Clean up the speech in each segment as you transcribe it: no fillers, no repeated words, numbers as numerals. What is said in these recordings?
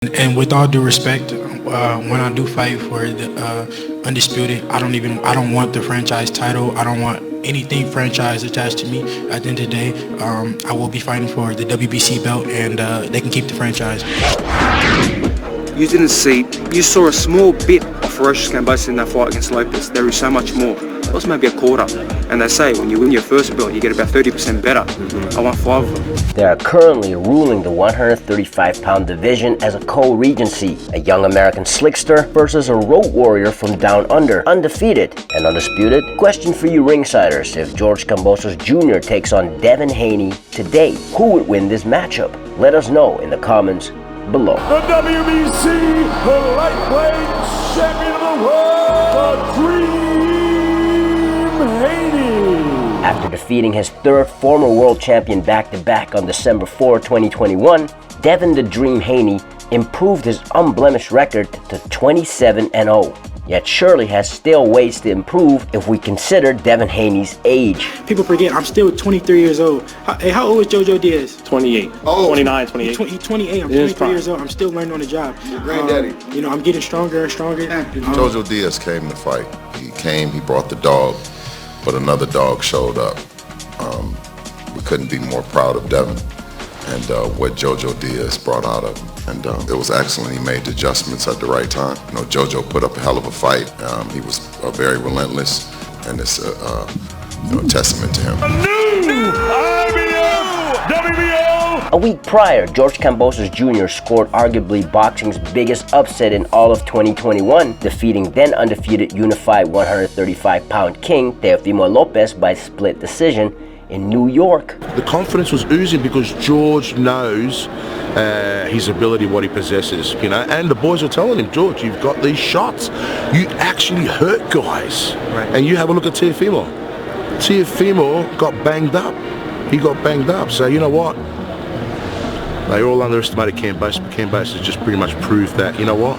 And with all due respect, when I do fight for the undisputed, I don't want the franchise title. I don't want anything franchise attached to me. At the end of the day, I will be fighting for the WBC belt, and they can keep the franchise. You didn't see, you saw a small bit of ferocious Kambosos in that fight against Lopez. There is so much more. It was maybe a quarter. And they say when you win your first belt, you get about 30% better. I won 5 of them. They are currently ruling the 135-pound division as a co-regency. A young American slickster versus a road warrior from down under, undefeated and undisputed. Question for you ringsiders: if George Kambosos Jr. takes on Devin Haney today, who would win this matchup? Let us know in the comments below. The WBC, the lightweight champion of the world, Dream Haney. After defeating his third former world champion back-to-back on December 4, 2021, Devin the Dream Haney improved his unblemished record to 27-0. Yet surely has still ways to improve if we consider Devin Haney's age. People forget I'm still 23 years old. How old is JoJo Diaz? 28. Oh. 29, 28. 28. I'm 23 years old. I'm still learning on the job. Granddaddy. I'm getting stronger and stronger. JoJo Diaz came to fight. He brought the dog, but another dog showed up. We couldn't be more proud of Devin and what JoJo Diaz brought out of him. And it was excellent. He made the adjustments at the right time. JoJo put up a hell of a fight. He was very relentless, and it's a testament to him. New IBF WBO. A week prior, George Kambosos Jr. scored arguably boxing's biggest upset in all of 2021, defeating then undefeated unified 135-pound king Teofimo Lopez by split decision in New York. The confidence was oozing because George knows his ability, what he possesses, and the boys were telling him, George, you've got these shots. You actually hurt guys. Right. And you have a look at Teofimo. Teofimo got banged up. He got banged up. So you know what? They all underestimated Kambosos, but Kambosos has just pretty much proved that, you know what?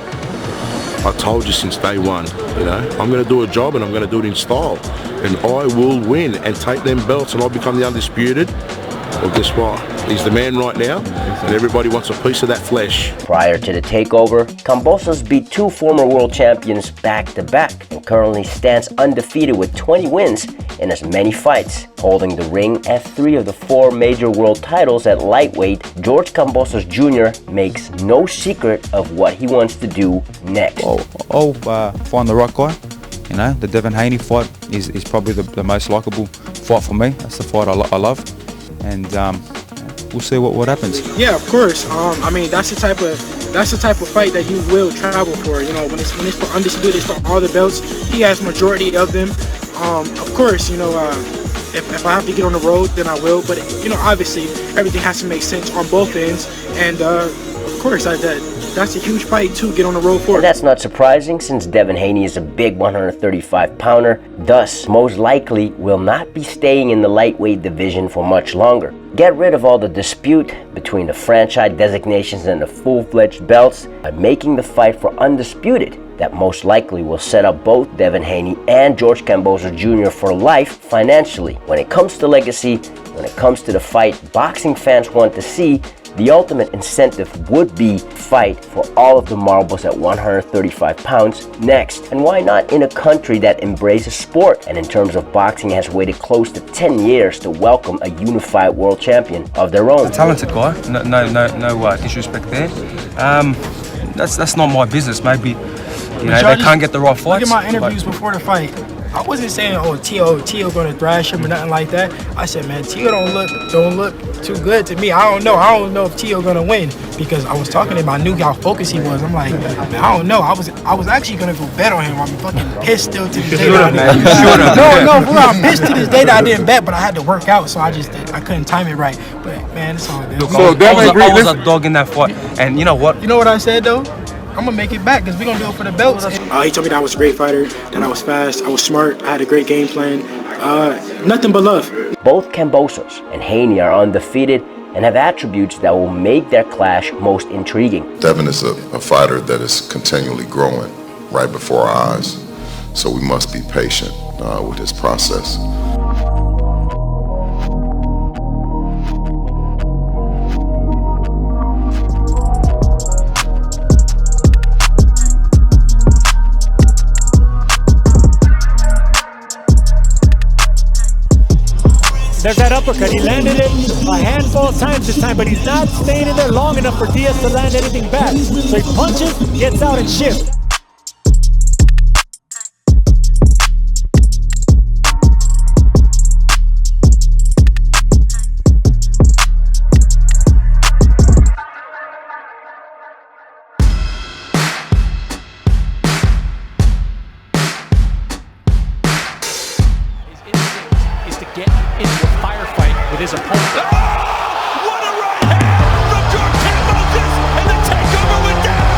I told you since day one, I'm going to do a job and I'm going to do it in style. And I will win and take them belts and I'll become the undisputed. Well, guess what? He's the man right now and everybody wants a piece of that flesh. Prior to the takeover, Kambosos beat 2 former world champions back-to-back and currently stands undefeated with 20 wins in as many fights. Holding the ring at 3 of the 4 major world titles at lightweight, George Kambosos Jr. makes no secret of what he wants to do next. I'll find the right guy. The Devin Haney fight is probably the most likeable fight for me. That's the fight I love, and we'll see what happens. Yeah, of course. That's the type of fight that you will travel for. When it's for undisputed, it's for all the belts. He has majority of them. Of course, if I have to get on the road, then I will. But obviously, everything has to make sense on both ends. And of course, that's a huge fight to get on the road for. And that's not surprising since Devin Haney is a big 135-pounder, thus most likely will not be staying in the lightweight division for much longer. Get rid of all the dispute between the franchise designations and the full-fledged belts by making the fight for undisputed that most likely will set up both Devin Haney and George Kambosos Jr. for life financially. When it comes to legacy, when it comes to the fight boxing fans want to see, the ultimate incentive would be fight for all of the marbles at 135 pounds next. And why not in a country that embraces sport and in terms of boxing has waited close to 10 years to welcome a unified world champion of their own. A talented guy, no disrespect there. That's not my business. Maybe they can't get the right fights. Look at my interviews before the fight. I wasn't saying, Tio gonna thrash him or nothing like that. I said, man, Tio don't look too good to me. I don't know if Tio gonna win because I was talking to him. I knew how focused he was. I'm like, man, I don't know. I was actually gonna go bet on him. I'm fucking pissed still to this day. No, bro, I'm pissed to this day that I didn't bet, but I had to work out, so I couldn't time it right. But man, it's all good. Look, I was a dog in that fight, and you know what? You know what I said though? I'm gonna make it back because we're gonna do it for the belts. He told me that I was a great fighter, that I was fast, I was smart, I had a great game plan. Nothing but love. Both Kambosos and Haney are undefeated and have attributes that will make their clash most intriguing. Devin is a fighter that is continually growing right before our eyes, so we must be patient with his process. false times this time, but he's not staying in there long enough for Diaz to land anything back. So he punches, gets out, and shifts. Is to get into a firefight with his opponent. What a right hand from George Kambosos, and the takeover went down.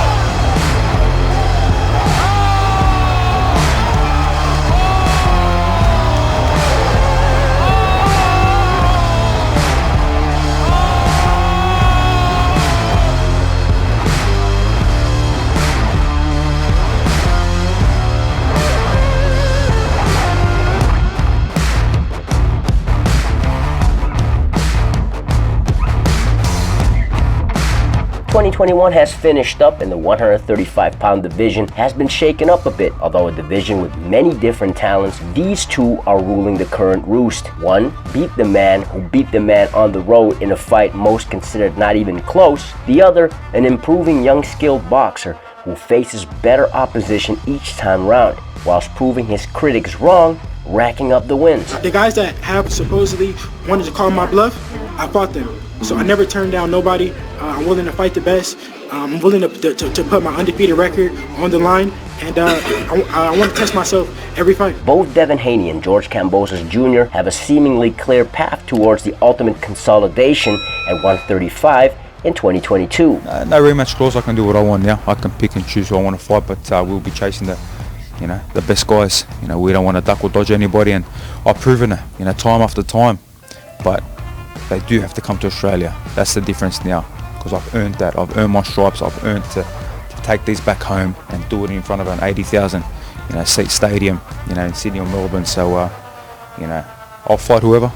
...2021 has finished up and the 135-pound division has been shaken up a bit. Although a division with many different talents, these two are ruling the current roost. One beat the man who beat the man on the road in a fight most considered not even close. The other, an improving young skilled boxer who faces better opposition each time round, whilst proving his critics wrong, racking up the wins. The guys that have supposedly wanted to call my bluff, I fought them. So I never turned down nobody. I'm willing to fight the best. I'm willing to put my undefeated record on the line, and I want to test myself every fight. Both Devin Haney and George Kambosos Jr. have a seemingly clear path towards the ultimate consolidation at 135 in 2022. No rematch clause. I can do what I want now. I can pick and choose who I want to fight, but we'll be chasing the best guys. We don't want to duck or dodge anybody, and I've proven it, time after time. But they do have to come to Australia. That's the difference now, because I've earned that. I've earned my stripes. I've earned to take these back home and do it in front of an 80,000 seat stadium, in Sydney or Melbourne. So I'll fight whoever,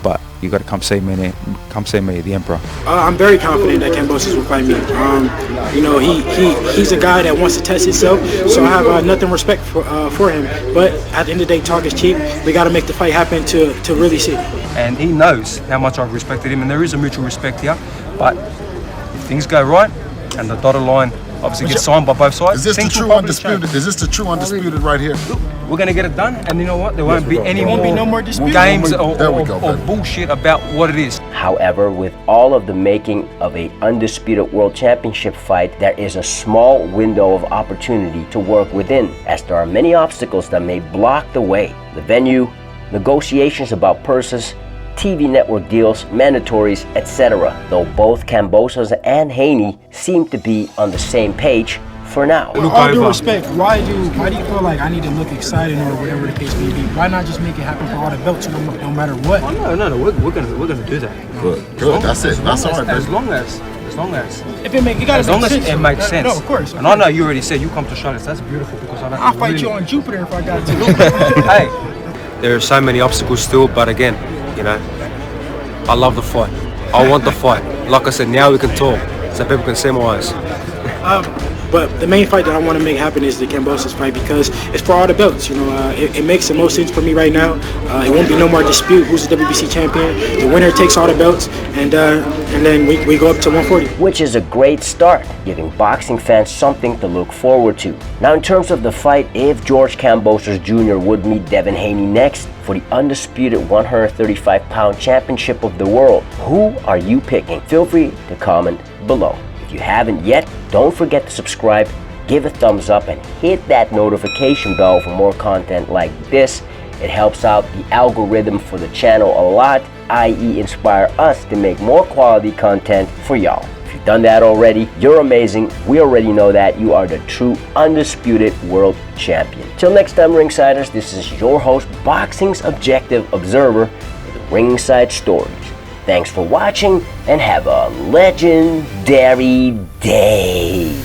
but you got to come see me, the Emperor. I'm very confident that Kambosos will fight me. He's a guy that wants to test himself, so I have nothing respect for him. But at the end of the day, talk is cheap. We got to make the fight happen to really see. And he knows how much I've respected him, and there is a mutual respect here. But if things go right, and the dotted line obviously gets signed by both sides. Is this the true undisputed? Is this the true undisputed right here? We're going to get it done, and you know what? There won't be any more dispute. Games or bullshit about what it is. However, with all of the making of a undisputed world championship fight, there is a small window of opportunity to work within, as there are many obstacles that may block the way. The venue, negotiations about purses, TV network deals, mandatories, etc. Though both Kambosos and Haney seem to be on the same page for now. With all due respect, why do you feel like I need to look excited or whatever the case may be? Why not just make it happen for all the belts no matter what? Oh, no, we're gonna do that. Good. That's it. That's all right, as long as if it makes sense. It makes sense. No, of course. And I know you already said you come to Charlotte. That's beautiful because I'll fight you on Jupiter if I got to. Hey, there are so many obstacles still, but again, I love the fight. I want the fight. Like I said, now we can talk, so people can see my eyes. But the main fight that I want to make happen is the Kambosos fight, because it's for all the belts. It makes the most sense for me right now. It won't be no more dispute who's the WBC champion. The winner takes all the belts, and then we go up to 140. Which is a great start, giving boxing fans something to look forward to. Now, in terms of the fight, if George Kambosos Jr. would meet Devin Haney next for the undisputed 135-pound championship of the world, who are you picking? Feel free to comment below. If you haven't yet, don't forget to subscribe, give a thumbs up, and hit that notification bell for more content like this. It helps out the algorithm for the channel a lot, i.e. inspire us to make more quality content for y'all. If you've done that already, you're amazing. We already know that you are the true undisputed world champion. Till next time, Ringsiders, this is your host, Boxing's Objective Observer, with Ringside Stories. Thanks for watching, and have a legendary day.